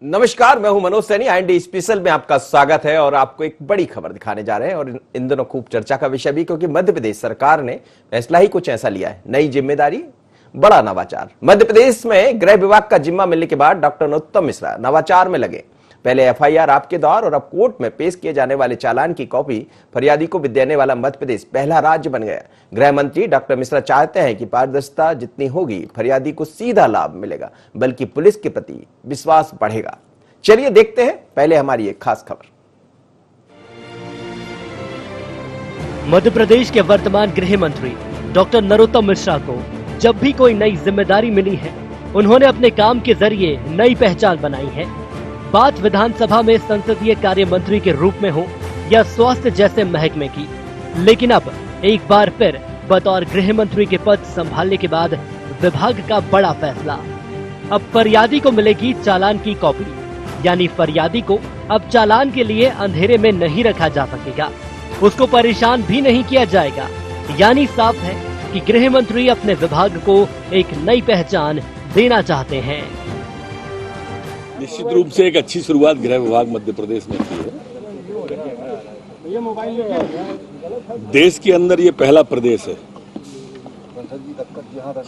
नमस्कार, मैं हूं मनोज सैनी। आईएनडी स्पेशल में आपका स्वागत है और आपको एक बड़ी खबर दिखाने जा रहे हैं और इन दिनों खूब चर्चा का विषय भी, क्योंकि मध्य प्रदेश सरकार ने फैसला ही कुछ ऐसा लिया है। नई जिम्मेदारी, बड़ा नवाचार। मध्य प्रदेश में गृह विभाग का जिम्मा मिलने के बाद डॉक्टर नरोत्तम मिश्रा नवाचार में लगे। पहले एफआईआर आपके द्वार और अब कोर्ट में पेश किए जाने वाले चालान की कॉपी फरियादी को भी देने वाला मध्य प्रदेश पहला राज्य बन गया। गृह मंत्री डॉक्टर मिश्रा चाहते हैं कि पारदर्शिता जितनी होगी, फरियादी को सीधा लाभ मिलेगा, बल्कि पुलिस के प्रति विश्वास बढ़ेगा। चलिए देखते हैं पहले हमारी एक खास खबर। मध्य प्रदेश के वर्तमान गृह मंत्री डॉक्टर नरोत्तम मिश्रा को जब भी कोई नई जिम्मेदारी मिली है, उन्होंने अपने काम के जरिए नई पहचान बनाई है। बात विधानसभा में संसदीय कार्य मंत्री के रूप में हो या स्वास्थ्य जैसे महकमे की, लेकिन अब एक बार फिर बतौर गृह मंत्री के पद संभालने के बाद विभाग का बड़ा फैसला। अब फरियादी को मिलेगी चालान की कॉपी, यानी फरियादी को अब चालान के लिए अंधेरे में नहीं रखा जा सकेगा, उसको परेशान भी नहीं किया जाएगा। यानी साफ है कि गृह मंत्री अपने विभाग को एक नई पहचान देना चाहते हैं। निश्चित रूप से एक अच्छी शुरुआत गृह विभाग मध्य प्रदेश ने की है। देश के अंदर ये पहला प्रदेश है।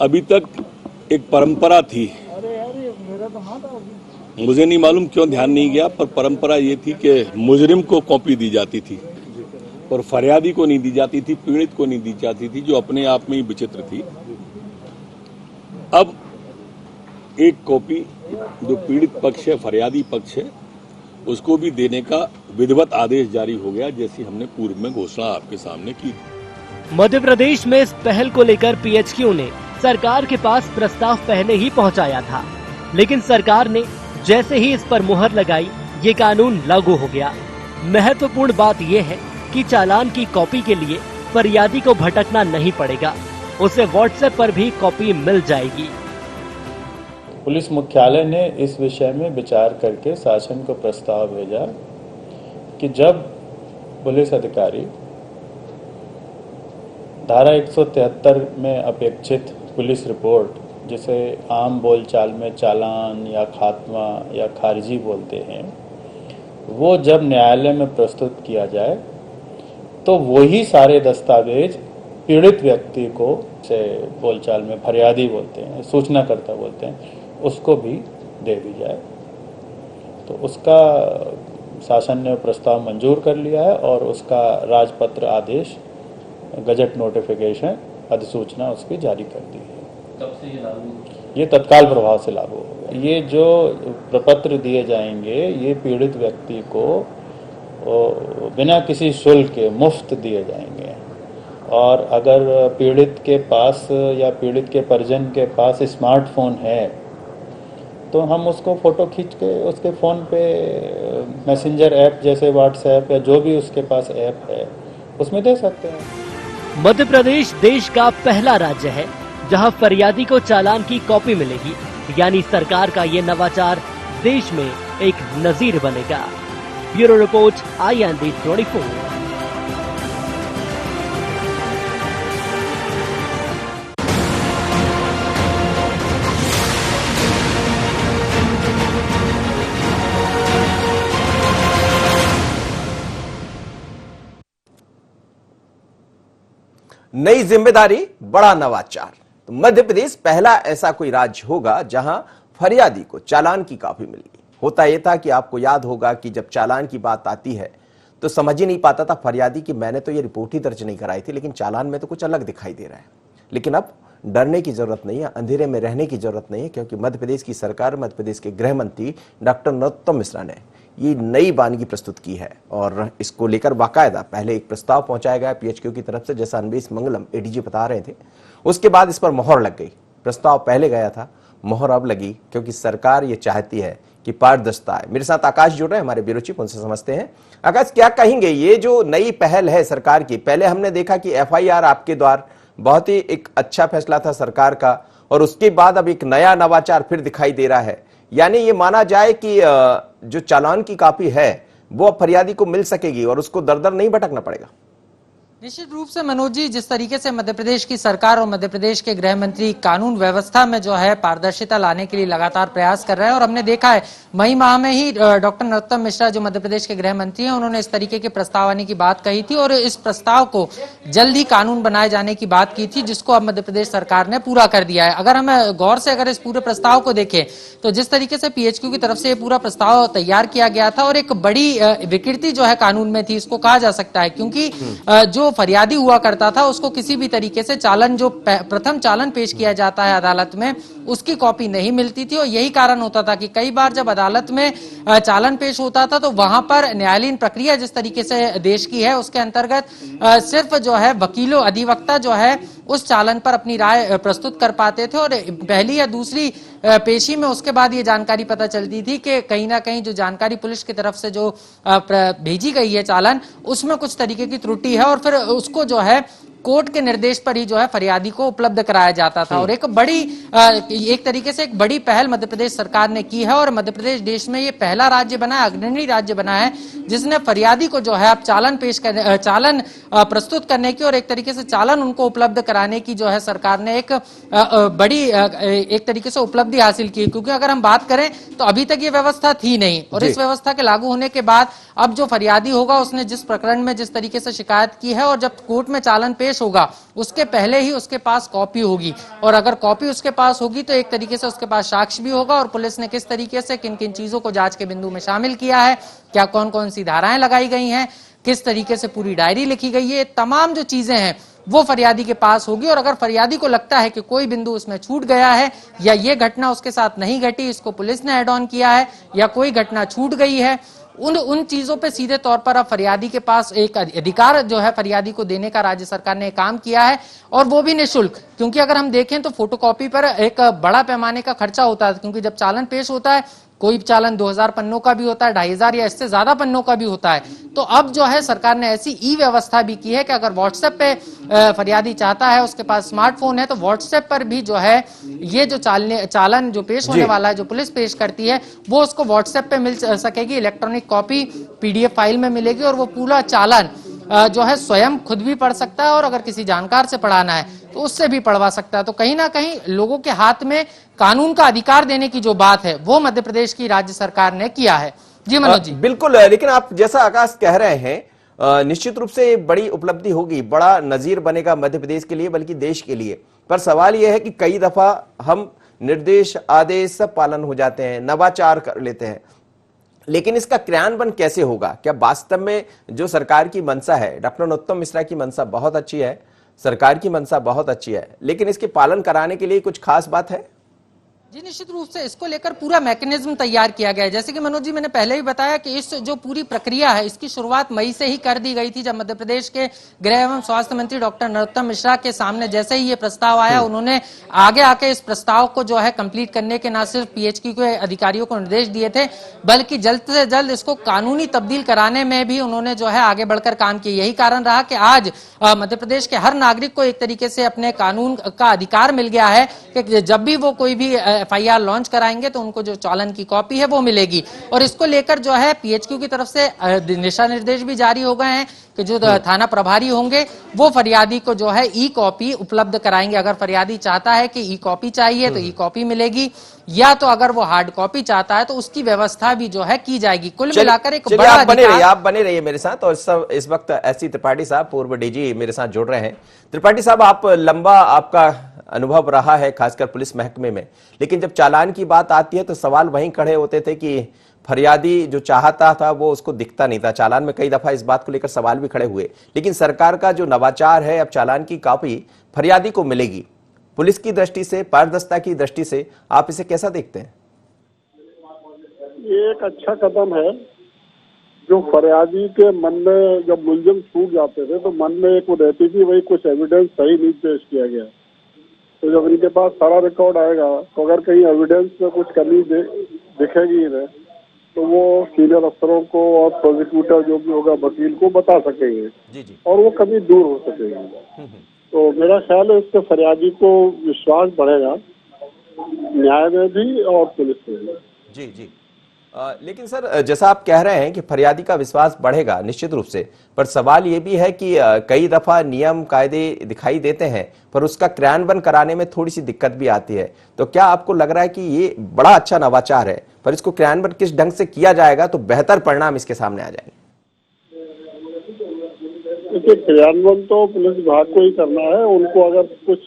अभी तक एक परंपरा थी, मुझे नहीं मालूम क्यों ध्यान नहीं गया, पर परंपरा ये थी कि मुजरिम को कॉपी दी जाती थी और फरियादी को नहीं दी जाती थी, पीड़ित को नहीं दी जाती थी, जो अपने आप में ही विचित्र थी। अब एक कॉपी जो पीड़ित पक्ष है, फरियादी पक्ष है, उसको भी देने का विधिवत आदेश जारी हो गया, जैसी हमने पूर्व में घोषणा आपके सामने की। मध्य प्रदेश में इस पहल को लेकर पीएचक्यू ने सरकार के पास प्रस्ताव पहले ही पहुंचाया था, लेकिन सरकार ने जैसे ही इस पर मुहर लगाई, ये कानून लागू हो गया। महत्वपूर्ण बात यह है कि चालान की कॉपी के लिए फरियादी को भटकना नहीं पड़ेगा, उसे व्हाट्सएप पर भी कॉपी मिल जाएगी। पुलिस मुख्यालय ने इस विषय में विचार करके शासन को प्रस्ताव भेजा कि जब पुलिस अधिकारी धारा 173 में अपेक्षित पुलिस रिपोर्ट, जिसे आम बोलचाल में चालान या खात्मा या खारिजी बोलते हैं, वो जब न्यायालय में प्रस्तुत किया जाए तो वही सारे दस्तावेज पीड़ित व्यक्ति को, से बोलचाल में फरियादी बोलते हैं, सूचनाकर्ता बोलते हैं, उसको भी दे दी जाए। तो उसका शासन ने प्रस्ताव मंजूर कर लिया है और उसका राजपत्र आदेश, गजट नोटिफिकेशन, अधिसूचना उसकी जारी कर दी है। कब से ये लागू? ये तत्काल प्रभाव से लागू होगा। ये जो प्रपत्र दिए जाएंगे, ये पीड़ित व्यक्ति को बिना किसी शुल्क के मुफ्त दिए जाएंगे। और अगर पीड़ित के पास या पीड़ित के परिजन के पास स्मार्टफोन है तो हम उसको फोटो खींच के उसके फ़ोन पे मैसेंजर ऐप जैसे व्हाट्सएप या जो भी उसके पास ऐप है उसमें दे सकते हैं। मध्य प्रदेश देश का पहला राज्य है जहां फरियादी को चालान की कॉपी मिलेगी, यानी सरकार का ये नवाचार देश में एक नजीर बनेगा। Bureau report, IND 24। नई जिम्मेदारी, बड़ा नवाचार। तो मध्य प्रदेश पहला ऐसा कोई राज्य होगा जहां फरियादी को चालान की कॉपी मिलेगी। होता यह था कि आपको याद होगा कि जब चालान की बात आती है तो समझ ही नहीं पाता था फरियादी कि मैंने तो ये रिपोर्ट ही दर्ज नहीं कराई थी, लेकिन चालान में तो कुछ अलग दिखाई दे रहा है। लेकिन अब डरने की जरूरत नहीं है, अंधेरे में रहने की जरूरत नहीं है, क्योंकि मध्य प्रदेश की सरकार, मध्य प्रदेश के गृह मंत्री डॉक्टर नरोत्तम मिश्रा ने ये नई वानगी प्रस्तुत की है और इसको लेकर बाकायदा पहले एक प्रस्ताव पहुंचाया गया पीएचक्यू की तरफ से, जैसा अन्वेष मंगलम एडीजी बता रहे थे। उसके बाद इस पर मोहर लग गई। प्रस्ताव पहले गया था, मोहर अब लगी, क्योंकि सरकार ये चाहती है कि पारदर्शिता है। मेरे साथ आकाश जुड़ रहे हैं, हमारे ब्यूरो चीफ, उनसे समझते हैं। आकाश, क्या कहेंगे, ये जो नई पहल है सरकार की? पहले हमने देखा कि एफआईआर आपके द्वार बहुत ही एक अच्छा फैसला था सरकार का, और उसके बाद अब एक नया नवाचार फिर दिखाई दे रहा है। यानी ये माना जाए कि जो चालान की कॉपी है वो अब फरियादी को मिल सकेगी और उसको दर दर नहीं भटकना पड़ेगा। निश्चित रूप से मनोज जी, जिस तरीके से मध्य प्रदेश की सरकार और मध्य प्रदेश के गृह मंत्री कानून व्यवस्था में जो है पारदर्शिता लाने के लिए लगातार प्रयास कर रहे हैं, और हमने देखा है मई माह में ही डॉक्टर नरोत्तम मिश्रा जो मध्य प्रदेश के गृह मंत्री हैं, उन्होंने इस तरीके के प्रस्ताव आने की बात कही थी और इस प्रस्ताव को जल्द ही कानून बनाए जाने की बात की थी, जिसको अब मध्य प्रदेश सरकार ने पूरा कर दिया है। अगर हम गौर से अगर इस पूरे प्रस्ताव को देखें तो जिस तरीके से पीएचक्यू की तरफ से पूरा प्रस्ताव तैयार किया गया था और एक बड़ी विकृति जो है कानून में थी, इसको कहा जा सकता है, क्योंकि जो फरियादी हुआ करता था उसको किसी भी तरीके से चालन, जो प्रथम चालन पेश किया जाता है अदालत में, उसकी कॉपी नहीं मिलती थी। और यही कारण होता था कि कई बार जब अदालत में चालन पेश होता था तो वहां पर न्यायालयीन प्रक्रिया जिस तरीके से देश की है उसके अंतर्गत सिर्फ जो है वकीलों, अधिवक्ता जो है उस चालन पर अपनी राय प्रस्तुत कर पाते थे, और पहली या दूसरी पेशी में उसके बाद ये जानकारी पता चलती थी कि कहीं ना कहीं जो जानकारी पुलिस की तरफ से जो भेजी गई है चालन, उसमें कुछ तरीके की त्रुटि है, और फिर उसको जो है कोर्ट के निर्देश पर ही जो है फरियादी को उपलब्ध कराया जाता था। और एक बड़ी एक तरीके से एक बड़ी पहल मध्य प्रदेश सरकार ने की है, और मध्य प्रदेश देश में ये पहला राज्य बना है, अग्रणी राज्य बना है, जिसने फरियादी को जो है अब चालन प्रस्तुत करने की और एक तरीके से चालन उनको उपलब्ध कराने की जो है सरकार ने एक बड़ी एक तरीके से उपलब्धि हासिल की। क्योंकि अगर हम बात करें तो अभी तक ये व्यवस्था थी नहीं, और इस व्यवस्था के लागू होने के बाद अब जो फरियादी होगा उसने जिस प्रकरण में जिस तरीके से शिकायत की है और जब कोर्ट में चालन पेश होगा उसके पहले ही उसके पास कॉपी होगी, और अगर कॉपी उसके पास होगी तो एक तरीके से उसके पास साक्ष्य भी होगा और पुलिस ने किस तरीके से किन किन चीजों को जांच के बिंदु में शामिल किया है, क्या कौन कौन सी धाराएं लगाई गई हैं, किस तरीके से पूरी डायरी लिखी गई है, तमाम जो चीजें हैं वो फरियादी के पास होगी। और अगर फरियादी को लगता है कि कोई बिंदु उसमें छूट गया है या ये घटना उसके साथ नहीं घटी, इसको पुलिस ने ऐड ऑन किया है, या कोई घटना छूट गई है, उन चीजों पे सीधे तौर पर अब फरियादी के पास एक अधिकार जो है फरियादी को देने का राज्य सरकार ने काम किया है, और वो भी निःशुल्क। क्योंकि अगर हम देखें तो फोटोकॉपी पर एक बड़ा पैमाने का खर्चा होता है, क्योंकि जब चालन पेश होता है, कोई चालन 2000 पन्नों का भी होता है, 2500 या इससे ज्यादा पन्नों का भी होता है। तो अब जो है सरकार ने ऐसी ई व्यवस्था भी की है कि अगर व्हाट्सएप पे फरियादी चाहता है, उसके पास स्मार्टफोन है, तो व्हाट्सएप पर भी जो है ये जो चालन जो पेश होने वाला है, जो पुलिस पेश करती है, वो उसको व्हाट्सएप पे मिल सकेगी, इलेक्ट्रॉनिक कॉपी पीडीएफ फाइल में मिलेगी, और वो पूरा चालन जो है स्वयं खुद भी पढ़ सकता है, और अगर किसी जानकार से पढ़ाना है तो उससे भी पढ़वा सकता है। तो कहीं ना कहीं लोगों के हाथ में कानून का अधिकार देने की जो बात है वो मध्य प्रदेश की राज्य सरकार ने किया है। जी मनोज जी। बिल्कुल, लेकिन आप जैसा आकाश कह रहे हैं निश्चित रूप से बड़ी उपलब्धि होगी, बड़ा नजीर बनेगा मध्य प्रदेश के लिए, बल्कि देश के लिए। पर सवाल यह है कि कई दफा हम निर्देश, आदेश सब पालन हो जाते हैं, नवाचार कर लेते हैं, लेकिन इसका क्रियान्वयन कैसे होगा? क्या वास्तव में जो सरकार की मंशा है, डॉक्टर नरोत्तम मिश्रा की मंशा बहुत अच्छी है, सरकार की मंशा बहुत अच्छी है, लेकिन इसके पालन कराने के लिए कुछ खास बात है? जी निश्चित रूप से इसको लेकर पूरा मैकेनिज्म तैयार किया गया है। जैसे कि मनोज जी मैंने पहले ही बताया कि इस जो पूरी प्रक्रिया है इसकी शुरुआत मई से ही कर दी गई थी, जब मध्य प्रदेश के गृह एवं स्वास्थ्य मंत्री डॉक्टर नरोत्तम मिश्रा के सामने जैसे ही ये प्रस्ताव आया, उन्होंने आगे आके इस प्रस्ताव को जो है कंप्लीट करने के न सिर्फ पीएचक्यू के अधिकारियों को निर्देश दिए थे, बल्कि जल्द से जल्द इसको कानूनी तब्दील कराने में भी उन्होंने जो है आगे बढ़कर काम किया। यही कारण रहा कि आज मध्य प्रदेश के हर नागरिक को एक तरीके से अपने कानून का अधिकार मिल गया है कि जब भी वो कोई भी एफआईआर लॉन्च कराएंगे तो उनको जो चालन की कॉपी है वो मिलेगी। और इसको लेकर जो है पीएचक्यू की तरफ से दिशा निर्देश भी जारी हो गए हैं कि जो थाना प्रभारी होंगे वो फरियादी को जो है ई कॉपी उपलब्ध कराएंगे। अगर फरियादी चाहता है कि ई कॉपी चाहिए तो ई कॉपी मिलेगी, या तो अगर वो हार्ड कॉपी चाहता है तो उसकी व्यवस्था भी जो है की जाएगी। कुल मिलाकर एक बड़ा आप बने रहिए मेरे साथ। और इस वक्त एससी त्रिपाठी साहब, पूर्व डीजी, मेरे साथ जुड़ रहे हैं। त्रिपाठी साहब, आप लंबा आपका अनुभव रहा है खासकर पुलिस महकमे में, लेकिन जब चालान की बात आती है तो सवाल वहीं खड़े होते थे कि फरियादी जो चाहता था वो उसको दिखता नहीं था चालान में। कई दफा इस बात को लेकर सवाल भी खड़े हुए, लेकिन सरकार का जो नवाचार है, अब चालान की कॉपी फरियादी को मिलेगी। पुलिस की दृष्टि से, पारदर्शिता की दृष्टि से आप इसे कैसा देखते हैं? ये एक अच्छा कदम है। जो फरियादी के मन में जब मुलजिम छूट जाते थे तो मन में एक वो रहती थी, वही कुछ एविडेंस सही नहीं पेश किया गया, तो जब इनके पास सारा रिकॉर्ड आएगा तो अगर कहीं एविडेंस में कुछ कमी दिखेगी इन्हें तो वो सीनियर अफसरों को और प्रोसिक्यूटर जो भी होगा, वकील को बता सकेंगे जी। और वो कभी दूर हो सकेगी। तो मेरा ख्याल है इससे फरियादी को विश्वास बढ़ेगा, न्याय में भी और पुलिस में भी। जी जी। लेकिन सर जैसा आप कह रहे हैं कि फरियादी का विश्वास बढ़ेगा निश्चित रूप से, पर सवाल ये भी है कि कई दफा नियम कायदे दिखाई देते हैं पर उसका क्रियान्वयन कराने में थोड़ी सी दिक्कत भी आती है। तो क्या आपको लग रहा है कि ये बड़ा अच्छा नवाचार है, पर इसको क्रियान्वयन किस ढंग से किया जाएगा तो बेहतर परिणाम इसके सामने आ जाएंगे? देखिए, क्रियान्वयन तो पुलिस विभाग को ही करना है। उनको अगर कुछ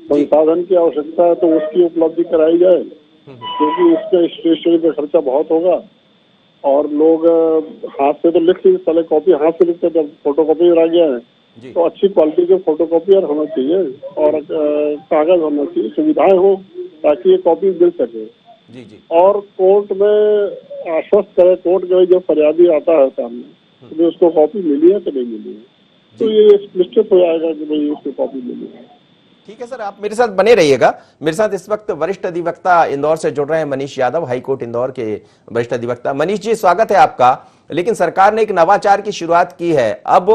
संसाधन की आवश्यकता है तो उसकी उपलब्धि कराई जाए, क्योंकि उसका स्टेशनरी पे खर्चा बहुत होगा और लोग हाथ से तो लिख नहीं, पहले कॉपी हाथ से लिखते थे, फोटो कॉपी आ गया है। तो अच्छी क्वालिटी के फोटो कॉपियर होना चाहिए और कागज होना चाहिए, सुविधाएं हो ताकि ये कॉपी मिल सके। और कोर्ट में आश्वस्त करे कोर्ट के जो फरियादी आता है सामने तो उसको कॉपी मिली है कि नहीं मिली है, तो ये निश्चित हो जाएगा कि भाई उसको कॉपी मिली है। ठीक है सर, आप मेरे साथ बने रहिएगा। मेरे साथ इस वक्त वरिष्ठ अधिवक्ता इंदौर से जुड़ रहे हैं मनीष यादव, हाईकोर्ट इंदौर के वरिष्ठ अधिवक्ता। मनीष जी, स्वागत है आपका। लेकिन सरकार ने एक नवाचार की शुरुआत की है, अब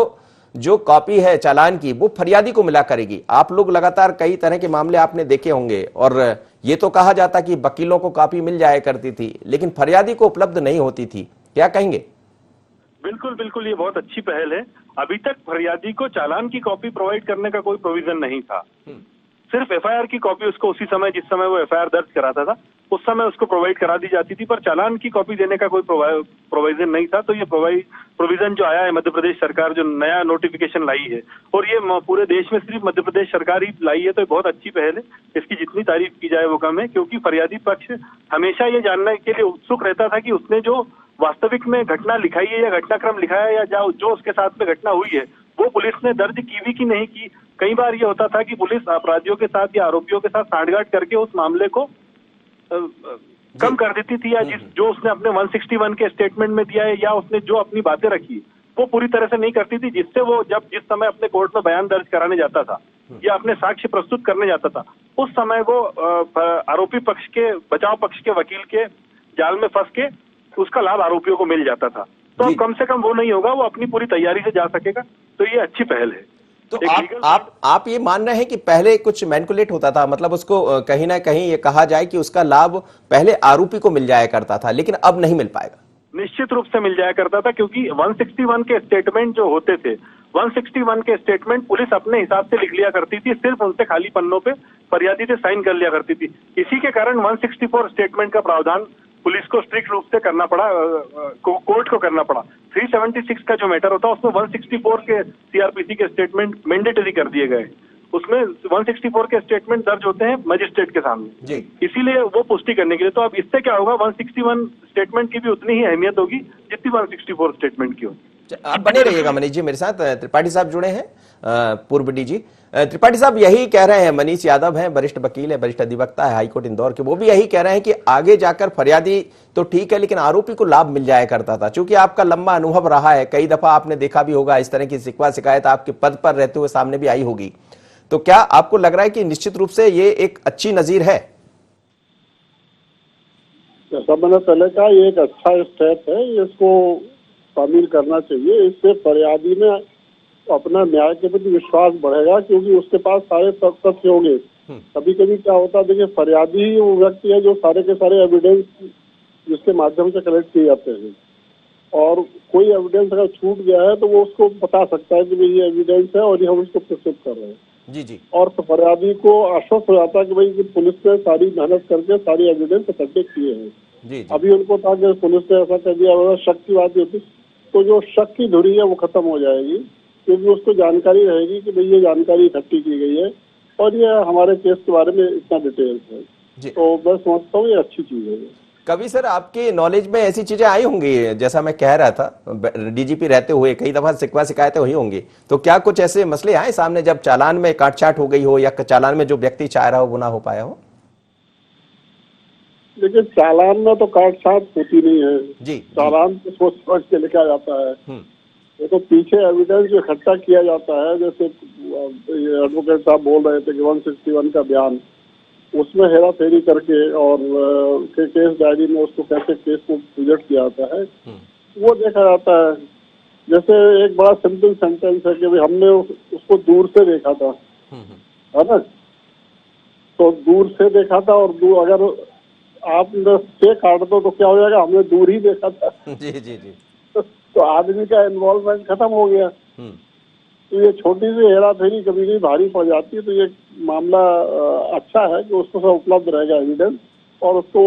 जो कॉपी है चालान की वो फरियादी को मिला करेगी। आप लोग लगातार कई तरह के मामले आपने देखे होंगे और ये तो कहा जाता कि वकीलों को कॉपी मिल जाया करती थी लेकिन फरियादी को उपलब्ध नहीं होती थी, क्या कहेंगे? बिल्कुल बिल्कुल, ये बहुत अच्छी पहल है। अभी तक फरियादी को चालान की कॉपी प्रोवाइड करने का कोई प्रोविजन नहीं था। सिर्फ एफआईआर की कॉपी उसको उसी समय जिस समय वो एफआईआर दर्ज कराता था उस समय उसको प्रोवाइड करा दी जाती थी, पर चालान की कॉपी देने का कोई प्रोविजन नहीं था। तो ये प्रोविजन जो आया है, मध्य प्रदेश सरकार जो नया नोटिफिकेशन लाई है, और ये पूरे देश में सिर्फ मध्य प्रदेश सरकार ही लाई है, तो ये बहुत अच्छी पहल है। इसकी जितनी तारीफ की जाए वो कम है, क्योंकि फरियादी पक्ष हमेशा ये जानने के लिए उत्सुक रहता था कि उसने जो वास्तविक में घटना लिखाई है या घटनाक्रम लिखाया है या जो उसके साथ में घटना हुई है वो पुलिस ने दर्ज की भी कि नहीं की। कई बार ये होता था कि पुलिस अपराधियों के साथ या आरोपियों के साथ सांठगांठ करके उस मामले को कम कर देती थी, या जो उसने अपने 161 के स्टेटमेंट में दिया है या उसने जो अपनी बातें रखी वो पूरी तरह से नहीं करती थी, जिससे वो जिस समय अपने कोर्ट में बयान दर्ज कराने जाता था या अपने साक्ष्य प्रस्तुत करने जाता था उस समय वो आरोपी पक्ष के, बचाव पक्ष के वकील के जाल में फंस के उसका लाभ आरोपियों को मिल जाता था। तो अब कम से कम वो नहीं होगा, वो अपनी पूरी तैयारी से जा सकेगा। तो ये अच्छी पहल है। तो आप ये मान रहे हैं कि पहले कुछ मैनिपुलेट होता था, मतलब उसको कहीं ना कहीं ये कहा जाए कि उसका लाभ पहले आरोपी को मिल जाया करता था लेकिन अब नहीं मिल पाएगा? निश्चित रूप से मिल जाया करता था, क्योंकि 161 के स्टेटमेंट जो होते थे, 161 के स्टेटमेंट पुलिस अपने हिसाब से लिख लिया करती थी, सिर्फ उनसे खाली पन्नों पे फरियादी से साइन कर लिया करती थी। इसी के कारण 164 स्टेटमेंट का प्रावधान पुलिस को स्ट्रिक्ट रूप से करना पड़ा, कोर्ट को करना पड़ा। 376 का जो मैटर होता है उसमें 164 के सीआरपीसी के स्टेटमेंट मैंडेटरी कर दिए गए। उसमें 164 के स्टेटमेंट दर्ज होते हैं मजिस्ट्रेट के सामने जी, इसीलिए वो पुष्टि करने के लिए। तो अब इससे क्या होगा, 161 स्टेटमेंट की भी उतनी ही अहमियत होगी जितनी 164 स्टेटमेंट की होगी। आप बने रहिएगा मनीष जी, मेरे साथ त्रिपाठी साहब जुड़े हैं, पूर्व डीजी त्रिपाठी साहब यही कह रहे हैं। मनीष यादव हैं, वरिष्ठ वकील है, वरिष्ठ अधिवक्ता है हाईकोर्ट इंदौर के, वो भी यही कह रहे हैं कि आगे जाकर फरियादी तो ठीक है लेकिन आरोपी को लाभ मिल जाया करता था। चूंकि आपका लंबा अनुभव रहा है, कई दफा आपने देखा भी होगा इस तरह की शिकवा शिकायत आपके पद पर रहते हुए सामने भी आई होगी, तो क्या आपको लग रहा है कि निश्चित रूप से ये एक अच्छी नजीर है? जैसा मैंने पहले कहा, ये एक अच्छा स्टेप है, इसको शामिल करना चाहिए। इससे फरियादी में अपना न्याय के प्रति विश्वास बढ़ेगा, क्योंकि उसके पास सारे तथ्य होंगे। कभी कभी क्या होता है, देखिए फरियादी ही वो व्यक्ति है जो सारे के सारे एविडेंस जिसके माध्यम से कलेक्ट किए जाते हैं, और कोई एविडेंस अगर छूट गया है तो वो उसको बता सकता है कि भाई ये एविडेंस है और ये हम इसको प्रस्तुत कर रहे हैं। जी जी। और तो फरियादी को आश्वस्त हो जाता है कि भाई पुलिस ने सारी मेहनत करके सारी एविडेंस इकट्ठे किए हैं। जी। अभी उनको था कि पुलिस ने ऐसा कर दिया, शक की बात होती तो जो शक की धुरी है वो खत्म हो जाएगी, क्योंकि उसको जानकारी रहेगी कि भाई ये जानकारी इकट्ठी की गई है और ये हमारे केस के बारे में इतना डिटेल्स है। तो मैं समझता हूँ ये अच्छी चीज है। कभी सर आपके नॉलेज में ऐसी चीजें आई होंगी, जैसा मैं कह रहा था, डीजीपी रहते हुए कई दफा शिकवा शिकायतें हुई होंगी, तो क्या कुछ ऐसे मसले आए सामने जब चालान में काटछाट हो गई हो या चालान में जो व्यक्ति चाह रहा हो वो ना हो पाया हो? लेकिन चालान में तो काटछाट होती नहीं है जी। चालान तो सोच समझ के लिखा जाता है, ये तो पीछे एविडेंस जो इकट्ठा किया जाता है। जैसे एडवोकेट साहब बोल रहे थे कि 161 का बयान, उसमें हेरा फेरी करके और केस डायरी में उसको कैसे केस को प्रेजेंट किया जाता है वो देखा जाता है। जैसे एक बड़ा सिंपल सेंटेंस है कि भाई हमने उसको दूर से देखा था, है ना, तो दूर से देखा था और अगर आप से काट दो तो क्या हो जाएगा, हमने दूर ही देखा था। जी जी जी। तो आदमी का इन्वॉल्वमेंट खत्म हो गया। तो ये छोटी सी हेरा फेरी कभी कभी भारी पड़ जाती है। तो ये मामला अच्छा है कि उसको सब उपलब्ध रहेगा एविडेंस, और उसको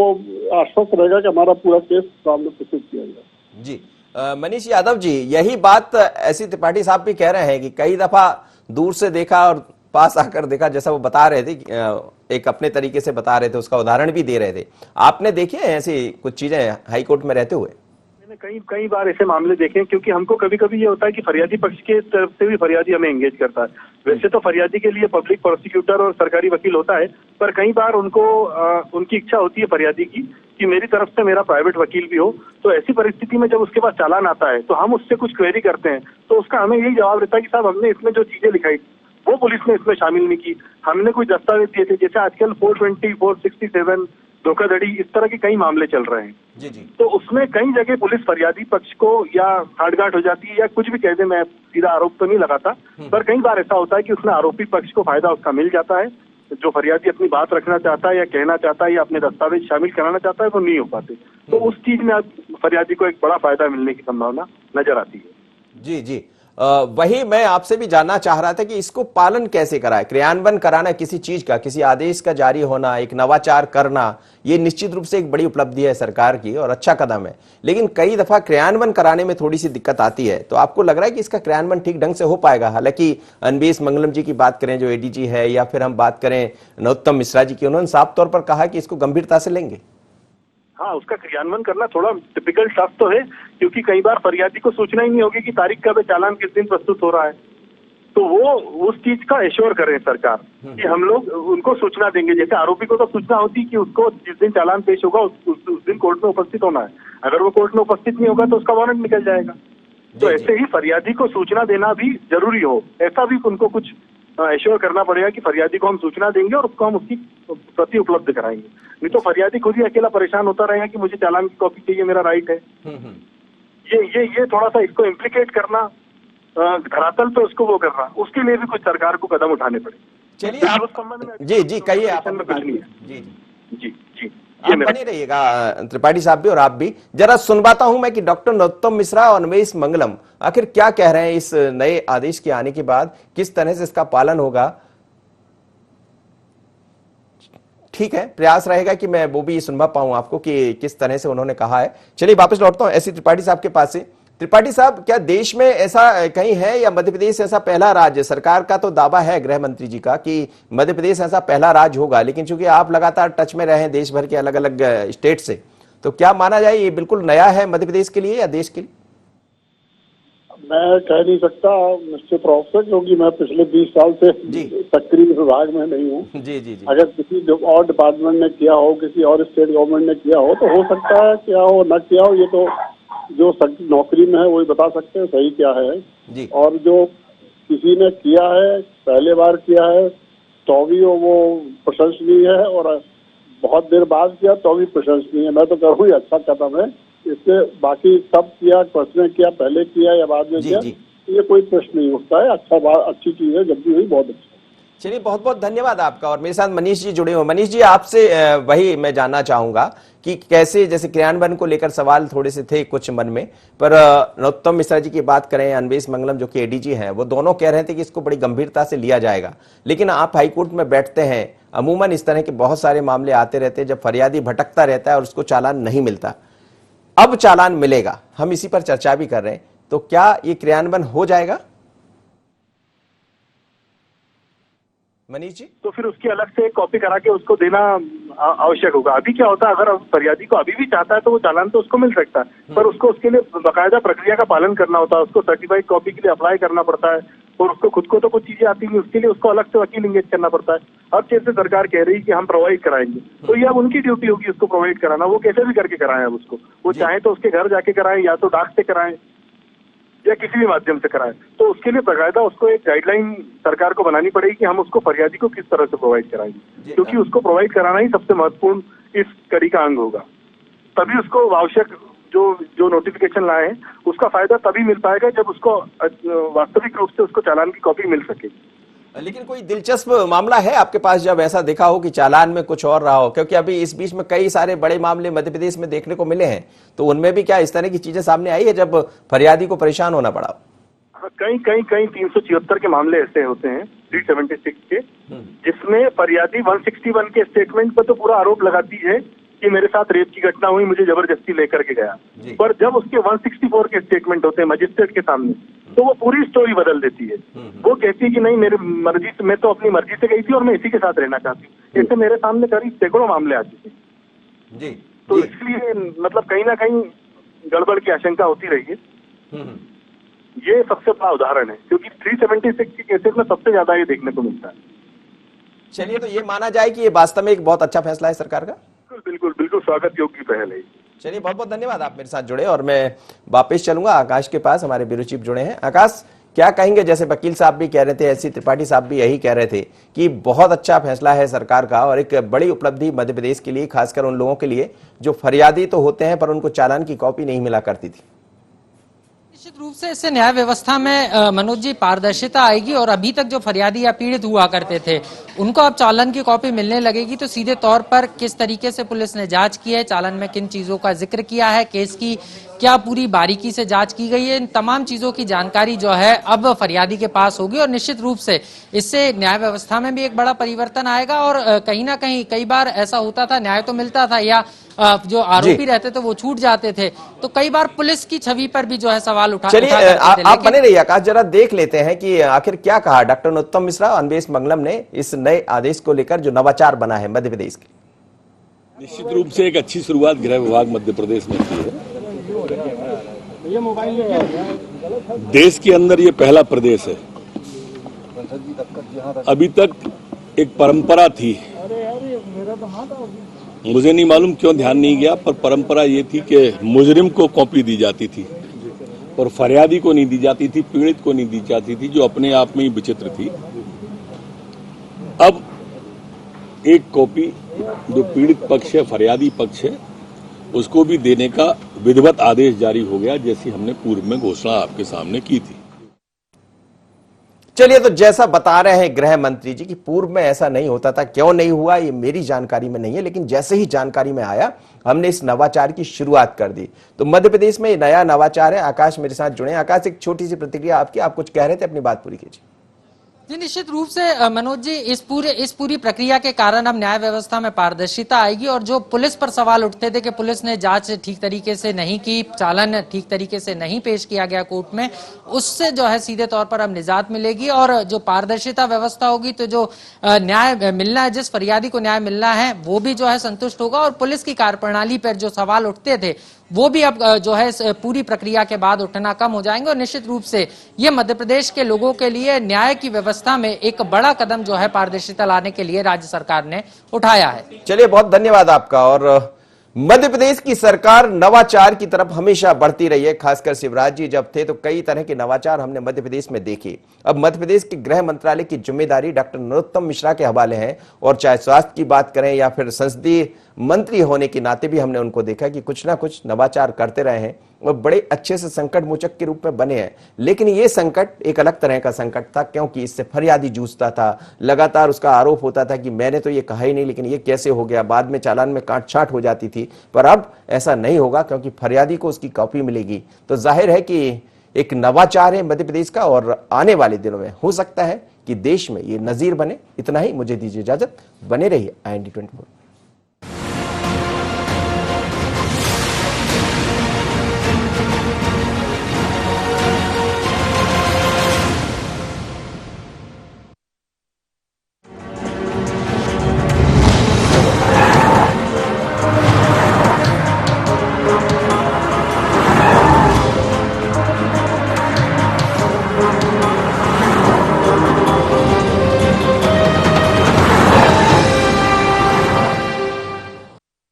आश्वस्त रहेगा कि हमारा पूरा केस सामने प्रस्तुत किया जाए। जी मनीष यादव जी, यही बात एससी त्रिपाठी साहब भी कह रहे हैं कि कई दफा दूर से देखा और पास आकर देखा, जैसा वो बता रहे थे, एक अपने तरीके से बता रहे थे, उसका उदाहरण भी दे रहे थे। आपने देखे हैं ऐसी कुछ चीजें हाई कोर्ट में रहते हुए? मैंने कई बार ऐसे मामले देखे हैं, क्योंकि हमको कभी कभी ये होता है कि फरियादी पक्ष के तरफ से भी फरियादी हमें एंगेज करता है। वैसे तो फरियादी के लिए पब्लिक प्रोसिक्यूटर और सरकारी वकील होता है, पर कई बार उनको उनकी इच्छा होती है फरियादी की कि मेरी तरफ से मेरा प्राइवेट वकील भी हो। तो ऐसी परिस्थिति में जब उसके पास चालान आता है तो हम उससे कुछ क्वेरी करते हैं, तो उसका हमें यही जवाब रहता है कि साहब हमने इसमें जो चीजें लिखाई वो पुलिस ने इसमें शामिल नहीं की, हमने कोई दस्तावेज दिए थे। जैसे आजकल 420, 467 धोखाधड़ी, इस तरह के कई मामले चल रहे हैं। जी जी। तो उसमें कई जगह पुलिस फरियादी पक्ष को या साठगांठ हो जाती है या कुछ भी कह दे, मैं सीधा आरोप तो नहीं लगाता, पर कई बार ऐसा होता है कि उसमें आरोपी पक्ष को फायदा उसका मिल जाता है। जो फरियादी अपनी बात रखना चाहता है या कहना चाहता है या अपने दस्तावेज शामिल कराना चाहता है वो नहीं हो पाते। तो उस चीज में फरियादी को एक बड़ा फायदा मिलने की संभावना नजर आती है। जी जी। वही मैं आपसे भी जानना चाह रहा था कि इसको पालन कैसे कराए, क्रियान्वयन कराना किसी चीज का, किसी आदेश का जारी होना, एक नवाचार करना, ये निश्चित रूप से एक बड़ी उपलब्धि है सरकार की और अच्छा कदम है। लेकिन कई दफा क्रियान्वयन कराने में थोड़ी सी दिक्कत आती है। तो आपको लग रहा है कि इसका क्रियान्वयन ठीक ढंग से हो पाएगा? हालांकि अनबेस मंगलम जी की बात करें जो एडीजी है, या फिर हम बात करें नरोत्तम मिश्रा जी की, उन्होंने साफ तौर पर कहा कि इसको गंभीरता से लेंगे। हाँ, उसका क्रियान्वयन करना थोड़ा टिपिकल टास्क तो है, क्योंकि कई बार फरियादी को सूचना ही नहीं होगी कि तारीख कब है, चालान किस दिन प्रस्तुत हो रहा है। तो वो उस चीज का एश्योर करें सरकार कि हम लोग उनको सूचना देंगे। जैसे आरोपी को तो सूचना होती कि उसको जिस दिन चालान पेश होगा उस दिन कोर्ट में उपस्थित होना है। अगर वो कोर्ट में उपस्थित नहीं होगा तो उसका वारंट निकल जाएगा। तो ऐसे ही फरियादी को सूचना देना भी जरूरी हो, ऐसा भी उनको कुछ एश्योर करना पड़ेगा कि फरियादी को हम सूचना देंगे और उसको हम उसकी प्रति उपलब्ध कराएंगे। नहीं तो फरियादी खुद ही अकेला परेशान होता रहेगा कि मुझे चालान की कॉपी चाहिए, मेरा राइट है। ये थोड़ा सा इसको इम्प्लीकेट करना, धरातल पे उसको वो करना, उसके लिए भी कुछ सरकार को कदम उठाने पड़े। चलिए आप संबंध में जी जी कहिए आप। जी जी जी जी आप बने रहिएगा त्रिपाठी साहब भी और आप भी। जरा सुनवाता हूं मैं कि डॉक्टर नरोत्तम मिश्रा और अनबेस मंगलम आखिर क्या कह रहे हैं इस नए आदेश के आने के बाद, किस तरह से इसका पालन होगा। ठीक है, प्रयास रहेगा कि मैं वो भी सुनवा पाऊं आपको कि किस तरह से उन्होंने कहा है। चलिए वापस लौटता हूं एससी त्रिपाठी साहब के पास से। त्रिपाठी साहब, क्या देश में ऐसा कहीं है या मध्य प्रदेश ऐसा पहला राज्य, सरकार का तो दावा है गृह मंत्री जी का कि मध्य प्रदेश ऐसा पहला राज्य होगा, लेकिन चूंकि आप लगातार टच में रहे हैं देश भर के अलग अलग स्टेट से, तो क्या माना जाए ये बिल्कुल नया है मध्य प्रदेश के लिए या देश के लिए? मैं कह नहीं सकता निश्चित रूप से, क्योंकि मैं पिछले 20 साल से सक्रिय विभाग में नहीं हूँ। जी जी जी। अगर किसी और डिपार्टमेंट ने किया हो, किसी और स्टेट गवर्नमेंट ने किया हो तो हो सकता है, क्या हो न किया हो, ये तो जो नौकरी में है वही बता सकते हैं सही क्या है जी। और जो किसी ने किया है, पहले बार किया है तो भी वो प्रशंसनीय है, और बहुत देर बाद किया तो भी प्रशंसनीय है। मैं तो कहूँ ये अच्छा कदम है। इससे बाकी सब किया, किसने किया, पहले किया या बाद में किया, ये कोई प्रश्न नहीं उठता है। अच्छा बात, अच्छी चीज है, जब भी हुई बहुत अच्छी। चलिए बहुत बहुत धन्यवाद आपका। और मेरे साथ मनीष जी जुड़े हुए। मनीष जी, आपसे वही मैं जानना चाहूंगा कि कैसे, जैसे क्रियान्वयन को लेकर सवाल थोड़े से थे कुछ मन में, पर नरोत्तम मिश्रा जी की बात करें, अनबेस मंगलम जो कि एडीजी हैं, वो दोनों कह रहे थे कि इसको बड़ी गंभीरता से लिया जाएगा। लेकिन आप हाईकोर्ट में बैठते हैं, अमूमन इस तरह के बहुत सारे मामले आते रहते हैं जब फरियादी भटकता रहता है और उसको चालान नहीं मिलता। अब चालान मिलेगा, हम इसी पर चर्चा भी कर रहे हैं, तो क्या ये क्रियान्वयन हो जाएगा मनीष जी? तो फिर उसकी अलग से कॉपी करा के उसको देना आवश्यक होगा। अभी क्या होता है, अगर फरियादी को अभी भी चाहता है तो वो चालान तो उसको मिल सकता है, पर उसको उसके लिए बाकायदा प्रक्रिया का पालन करना होता है। उसको सर्टिफाइड कॉपी के लिए अप्लाई करना पड़ता है, और उसको खुद को तो कुछ चीजें आती नहीं, उसके लिए उसको अलग से वकील इंगेज करना पड़ता है। अब जैसे सरकार कह रही है कि हम प्रोवाइड कराएंगे, तो ये अब उनकी ड्यूटी होगी उसको प्रोवाइड कराना। वो कैसे भी करके कराएं, अब उसको वो चाहे तो उसके घर जाके कराएं, या तो डाक से कराएं, या किसी भी माध्यम से कराएं। तो उसके लिए बाकायदा उसको एक गाइडलाइन सरकार को बनानी पड़ेगी कि हम उसको फरियादी को किस तरह से प्रोवाइड कराएंगे, क्योंकि उसको प्रोवाइड कराना ही सबसे महत्वपूर्ण इस कड़ी का अंग होगा। तभी उसको आवश्यक जो नोटिफिकेशन लाए हैं उसका फायदा तभी मिल पाएगा जब उसको वास्तविक रूप से उसको चालान की कॉपी मिल सके। लेकिन कोई दिलचस्प मामला है आपके पास जब ऐसा देखा हो कि चालान में कुछ और रहा हो, क्योंकि अभी इस बीच में कई सारे बड़े मामले मध्य प्रदेश में देखने को मिले हैं, तो उनमें भी क्या इस तरह की चीजें सामने आई है जब फरियादी को परेशान होना पड़ा? कई 374 के मामले ऐसे होते हैं 376 के, जिसमें फरियादी 161 के स्टेटमेंट पर तो पूरा आरोप लगाती है कि मेरे साथ रेप की घटना हुई, मुझे जबरदस्ती लेकर के गया, पर जब उसके 164 के स्टेटमेंट होते हैं मजिस्ट्रेट के सामने, तो वो पूरी स्टोरी बदल देती है। वो कहती है कि नहीं, मेरे मर्जी से, मैं तो अपनी मर्जी से गई थी और मैं इसी के साथ रहना चाहती हूँ। ऐसे मेरे सामने करीब सैकड़ों मामले आ चुके हैं जी। तो इसलिए मतलब कहीं ना कहीं गड़बड़ की आशंका होती रही है। ये सबसे बड़ा उदाहरण है, क्योंकि 376 के केसेस में सबसे ज्यादा ये देखने को मिलता है। चलिए, तो ये माना जाए कि ये वास्तव में एक बहुत अच्छा फैसला है सरकार का? बिल्कुल बिल्कुल स्वागत योग्य पहल है। चलिए, बहुत बहुत धन्यवाद, आप मेरे साथ जुड़े। और मैं वापस चलूंगा आकाश के पास, हमारे ब्यूरो चीफ जुड़े हैं। आकाश, क्या कहेंगे? जैसे वकील साहब भी कह रहे थे, एससी त्रिपाठी साहब भी यही कह रहे थे कि बहुत अच्छा फैसला है सरकार का और एक बड़ी उपलब्धि मध्य प्रदेश के लिए, खासकर उन लोगों के लिए जो फरियादी तो होते हैं पर उनको चालान की कॉपी नहीं मिला करती थी। निश्चित रूप से इससे न्याय व्यवस्था में मनोज जी पारदर्शिता आएगी और अभी तक जो फरियादी या पीड़ित हुआ करते थे उनको अब चालान की कॉपी मिलने लगेगी, तो सीधे तौर पर किस तरीके से पुलिस ने जांच की है, चालान में किन चीजों का जिक्र किया है, केस की क्या पूरी बारीकी से जांच की गई है, इन तमाम चीजों की जानकारी जो है अब फरियादी के पास होगी और निश्चित रूप से इससे न्याय व्यवस्था में भी एक बड़ा परिवर्तन आएगा। और कहीं ना कहीं कई बार ऐसा होता था, न्याय तो मिलता था या जो आरोपी रहते थे वो छूट जाते थे, तो कई बार पुलिस की छवि पर भी जो है सवाल उठा चलिए, आप बने रहिए आकाश, जरा देख लेते हैं कि आखिर क्या कहा डॉक्टर नरोत्तम मिश्रा और अन्वेष मंगलम ने इस नए आदेश को लेकर जो नवाचार बना है मध्य प्रदेश के। निश्चित रूप से एक अच्छी शुरुआत गृह विभाग मध्य प्रदेश ने की है। देश के अंदर ये पहला प्रदेश है। अभी तक एक परंपरा थी, मुझे नहीं मालूम क्यों ध्यान नहीं गया, पर परंपरा ये थी कि मुजरिम को कॉपी दी जाती थी और फरियादी को नहीं दी जाती थी, पीड़ित को नहीं दी जाती थी, जो अपने आप में ही विचित्र थी। अब एक कॉपी जो पीड़ित पक्ष है, फरियादी पक्ष है, उसको भी देने का विधिवत आदेश जारी हो गया, जैसी हमने पूर्व में घोषणा आपके सामने की थी। चलिए, तो जैसा बता रहे हैं गृह मंत्री जी कि पूर्व में ऐसा नहीं होता था, क्यों नहीं हुआ ये मेरी जानकारी में नहीं है, लेकिन जैसे ही जानकारी में आया हमने इस नवाचार की शुरुआत कर दी। तो मध्य प्रदेश में ये नया नवाचार है। आकाश मेरे साथ जुड़े। आकाश, एक छोटी सी प्रतिक्रिया आपकी, आप कुछ कह रहे थे, अपनी बात पूरी कीजिए। जी, निश्चित रूप से मनोज जी इस पूरी प्रक्रिया के कारण अब न्याय व्यवस्था में पारदर्शिता आएगी और जो पुलिस पर सवाल उठते थे कि पुलिस ने जांच ठीक तरीके से नहीं की, चालान ठीक तरीके से नहीं पेश किया गया कोर्ट में, उससे जो है सीधे तौर पर अब निजात मिलेगी और जो पारदर्शिता व्यवस्था होगी तो जो न्याय मिलना है, जिस फरियादी को न्याय मिलना है वो भी जो है संतुष्ट होगा और पुलिस की कार्यप्रणाली पर जो सवाल उठते थे वो भी अब जो है पूरी प्रक्रिया के बाद उठना कम हो जाएंगे और निश्चित रूप से ये मध्य प्रदेश के लोगों के लिए न्याय की व्यवस्था में एक बड़ा कदम जो है पारदर्शिता लाने के लिए राज्य सरकार ने उठाया है। चलिए, बहुत धन्यवाद आपका। और मध्य प्रदेश की सरकार नवाचार की तरफ हमेशा बढ़ती रही है। खासकर शिवराज जी जब थे तो कई तरह के नवाचार हमने मध्य प्रदेश में देखे। अब मध्य प्रदेश के गृह मंत्रालय की जिम्मेदारी डॉक्टर नरोत्तम मिश्रा के हवाले है और चाहे स्वास्थ्य की बात करें या फिर संसदीय मंत्री होने के नाते भी हमने उनको देखा कि कुछ ना कुछ नवाचार करते रहे हैं और बड़े अच्छे से संकट मोचक के रूप में बने हैं। लेकिन ये संकट एक अलग तरह का संकट था, क्योंकि इससे फरियादी जूझता था, लगातार उसका आरोप होता था कि मैंने तो ये कहा ही नहीं, लेकिन ये कैसे हो गया, बाद में चालान में काट छाट हो जाती थी। पर अब ऐसा नहीं होगा, क्योंकि फरियादी को उसकी कॉपी मिलेगी। तो जाहिर है कि एक नवाचार है मध्य प्रदेश का और आने वाले दिनों में हो सकता है कि देश में ये नजीर बने। इतना ही, मुझे दीजिए इजाजत, बने रहिए IND 24।